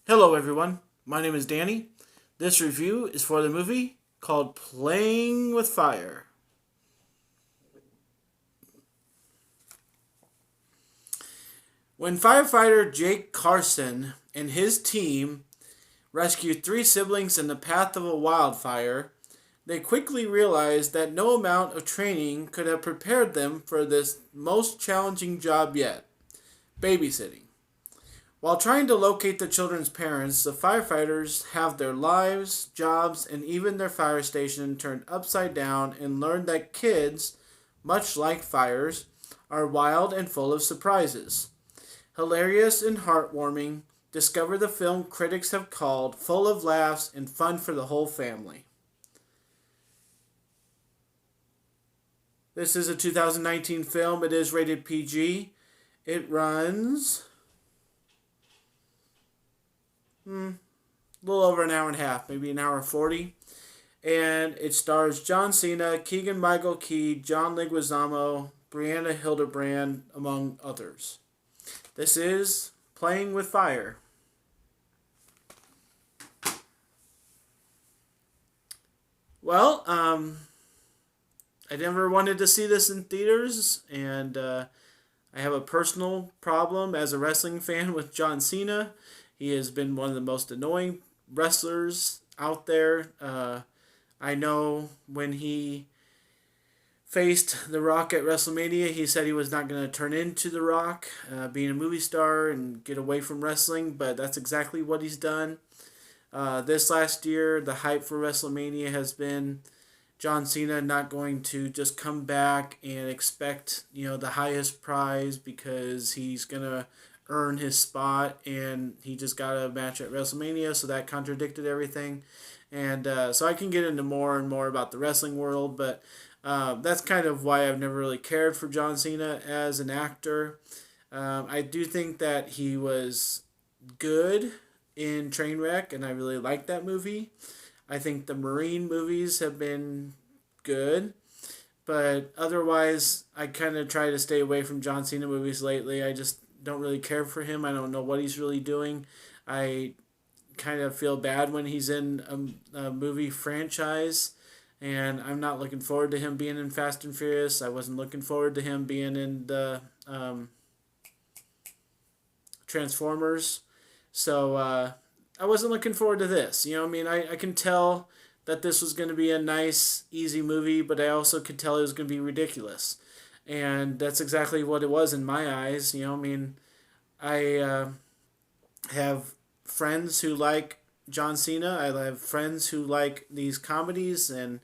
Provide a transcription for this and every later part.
Hello, everyone. My name is Danny. This review is for the movie called Playing with Fire. When firefighter Jake Carson and his team rescued three siblings in the path of a wildfire, they quickly realized that no amount of training could have prepared them for this most challenging job yet: babysitting. While trying to locate the children's parents, the firefighters have their lives, jobs, and even their fire station turned upside down and learn that kids, much like fires, are wild and full of surprises. Hilarious and heartwarming, discover the film critics have called full of laughs and fun for the whole family. This is a 2019 film. It is rated PG. It runs a little over an hour and a half, maybe an hour 40. And it stars John Cena, Keegan Michael Key, John Leguizamo, Brianna Hildebrand, among others. This is Playing with Fire. Well, I never wanted to see this in theaters, and I have a personal problem as a wrestling fan with John Cena. He has been one of the most annoying wrestlers out there. I know when he faced The Rock at WrestleMania, he said he was not going to turn into The Rock, being a movie star and get away from wrestling, but that's exactly what he's done. This last year, the hype for WrestleMania has been John Cena not going to just come back and expect, the highest prize because he's going to earn his spot, and he just got a match at WrestleMania, so that contradicted everything. And so I can get into more and more about the wrestling world, but that's kind of why I've never really cared for John Cena as an actor. I do think that he was good in Trainwreck, and I really like that movie. I think the Marine movies have been good, but otherwise, I kind of try to stay away from John Cena movies lately. I just don't really care for him. I don't know what he's really doing. I kind of feel bad when he's in a movie franchise, and I'm not looking forward to him being in Fast and Furious. I wasn't looking forward to him being in the Transformers. So I wasn't looking forward to this. I can tell that this was going to be a nice, easy movie, but I also could tell it was going to be ridiculous. And that's exactly what it was in my eyes. I have friends who like John Cena. I have friends who like these comedies, and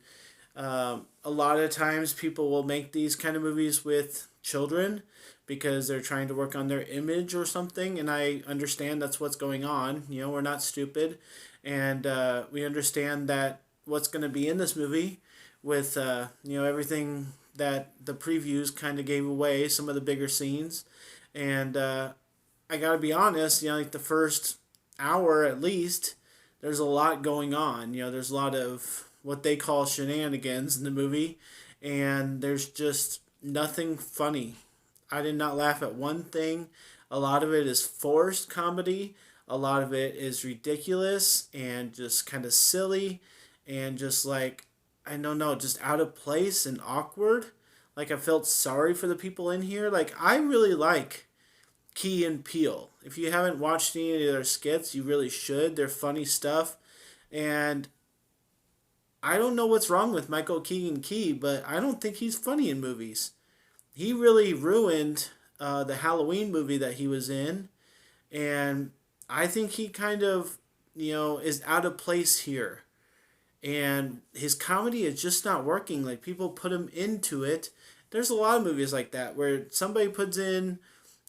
a lot of times people will make these kind of movies with children because they're trying to work on their image or something, and I understand that's what's going on. We're not stupid, and we understand that what's going to be in this movie with everything that the previews kind of gave away, some of the bigger scenes. And I gotta be honest, like the first hour at least, there's a lot going on. There's a lot of what they call shenanigans in the movie, and there's just nothing funny. I did not laugh at one thing. A lot of it is forced comedy. A lot of it is ridiculous and just kind of silly, and just like, I don't know, just out of place and awkward. Like, I felt sorry for the people in here. Like, I really like Key and Peele. If you haven't watched any of their skits, you really should. They're funny stuff. And I don't know what's wrong with Michael Keegan Key, but I don't think he's funny in movies. He really ruined the Halloween movie that he was in. And I think he kind of, is out of place here. And his comedy is just not working. Like, people put him into it. There's a lot of movies like that where somebody puts in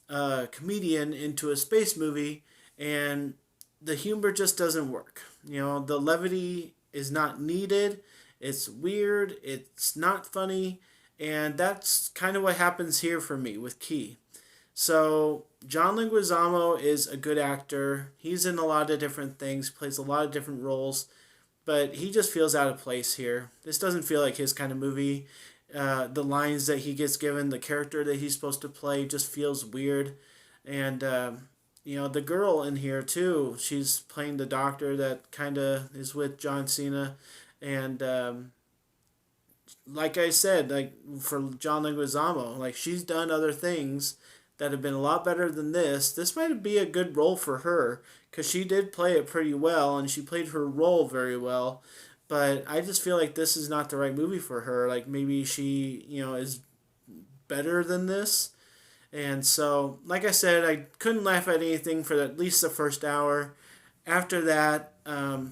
a comedian into a space movie, and the humor just doesn't work. The levity is not needed. It's weird. It's not funny. And that's kind of what happens here for me with Key. So, John Leguizamo is a good actor. He's in a lot of different things, plays a lot of different roles, but he just feels out of place here. This doesn't feel like his kind of movie. The lines that he gets given, the character that he's supposed to play, just feels weird, and the girl in here too. She's playing the doctor that kind of is with John Cena, and like I said, like for John Leguizamo, like she's done other things that have been a lot better than this. This might be a good role for her because she did play it pretty well and she played her role very well. But I just feel like this is not the right movie for her. Like maybe she, is better than this. And so, like I said, I couldn't laugh at anything for at least the first hour. After that,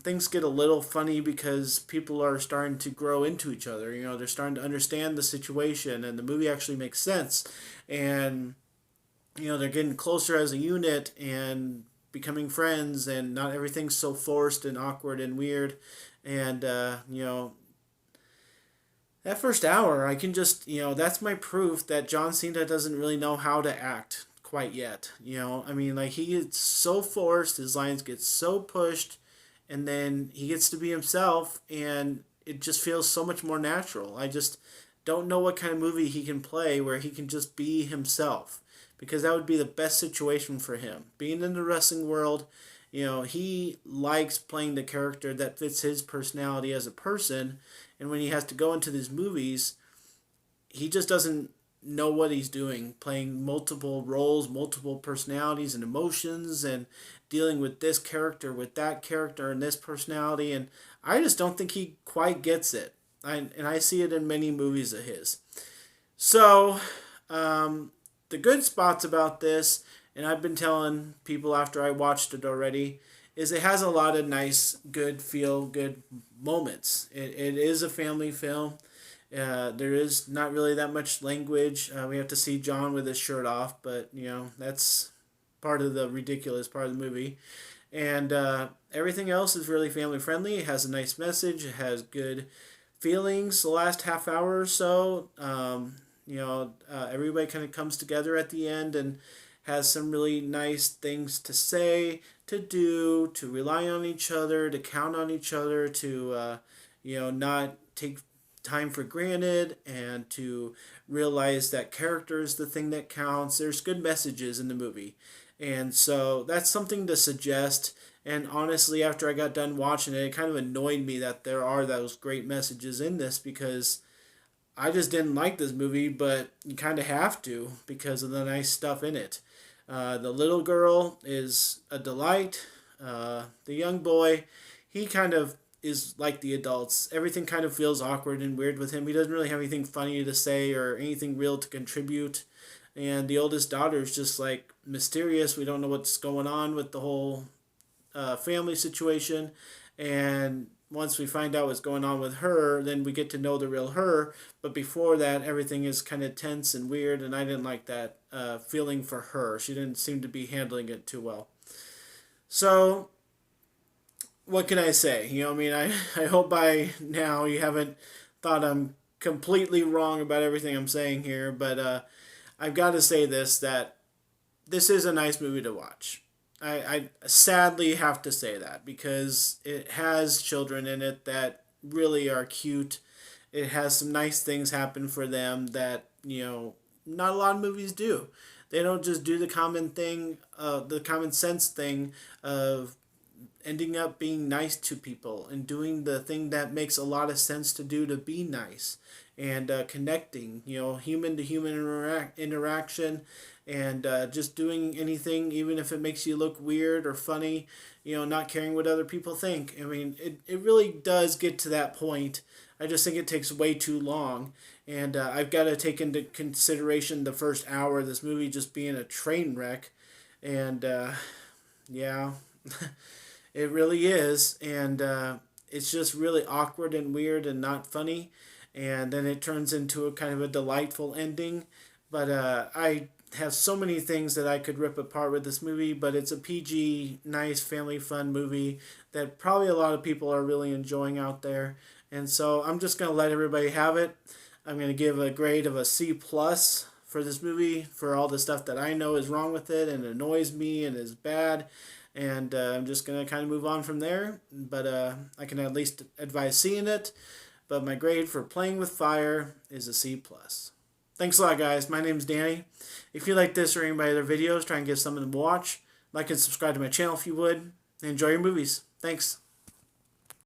things get a little funny because people are starting to grow into each other. They're starting to understand the situation, and the movie actually makes sense. And, they're getting closer as a unit and becoming friends, and not everything's so forced and awkward and weird. And, that first hour, I can just, that's my proof that John Cena doesn't really know how to act quite yet. I mean, like, he gets so forced, his lines get so pushed, and then he gets to be himself, and it just feels so much more natural. I just don't know what kind of movie he can play where he can just be himself, because that would be the best situation for him. Being in the wrestling world, he likes playing the character that fits his personality as a person, and when he has to go into these movies, he just doesn't know what he's doing, playing multiple roles, multiple personalities and emotions, and dealing with this character, with that character, and this personality. And I just don't think he quite gets it. And I see it in many movies of his. So, the good spots about this, and I've been telling people after I watched it already, is it has a lot of nice, good, feel-good moments. It is a family film. There is not really that much language. We have to see John with his shirt off, but that's part of the ridiculous part of the movie. And everything else is really family friendly. It has a nice message. It has good feelings. The last half hour or so, everybody kind of comes together at the end and has some really nice things to say, to do, to rely on each other, to count on each other, to not take time for granted, and to realize that character is the thing that counts. There's good messages in the movie. And so that's something to suggest. And honestly, after I got done watching it, it kind of annoyed me that there are those great messages in this, because I just didn't like this movie, but you kind of have to because of the nice stuff in it. The little girl is a delight. The young boy, he kind of is like the adults. Everything kind of feels awkward and weird with him. He doesn't really have anything funny to say or anything real to contribute. And the oldest daughter is just like mysterious. We don't know what's going on with the whole family situation. And once we find out what's going on with her, then we get to know the real her. But before that, everything is kind of tense and weird, and I didn't like that feeling for her. She didn't seem to be handling it too well. So, what can I say? I hope by now you haven't thought I'm completely wrong about everything I'm saying here, but I've got to say that this is a nice movie to watch. I sadly have to say that because it has children in it that really are cute. It has some nice things happen for them that, not a lot of movies do. They don't just do the common thing, the common sense thing of ending up being nice to people and doing the thing that makes a lot of sense to do, to be nice and connecting, human to human interaction, and just doing anything, even if it makes you look weird or funny, not caring what other people think. I mean, it really does get to that point. I just think it takes way too long. And I've got to take into consideration the first hour of this movie just being a train wreck. And yeah, it really is. And it's just really awkward and weird and not funny. And then it turns into a kind of a delightful ending. But I have so many things that I could rip apart with this movie, but it's a PG, nice, family fun movie that probably a lot of people are really enjoying out there. And so I'm just going to let everybody have it. I'm going to give a grade of a C plus for this movie for all the stuff that I know is wrong with it and annoys me and is bad. And I'm just going to kind of move on from there. But I can at least advise seeing it. But my grade for Playing with Fire is a C plus. Thanks a lot, guys. My name's Danny. If you like this or any of my other videos, try and give something to watch. Like and subscribe to my channel if you would. Enjoy your movies. Thanks.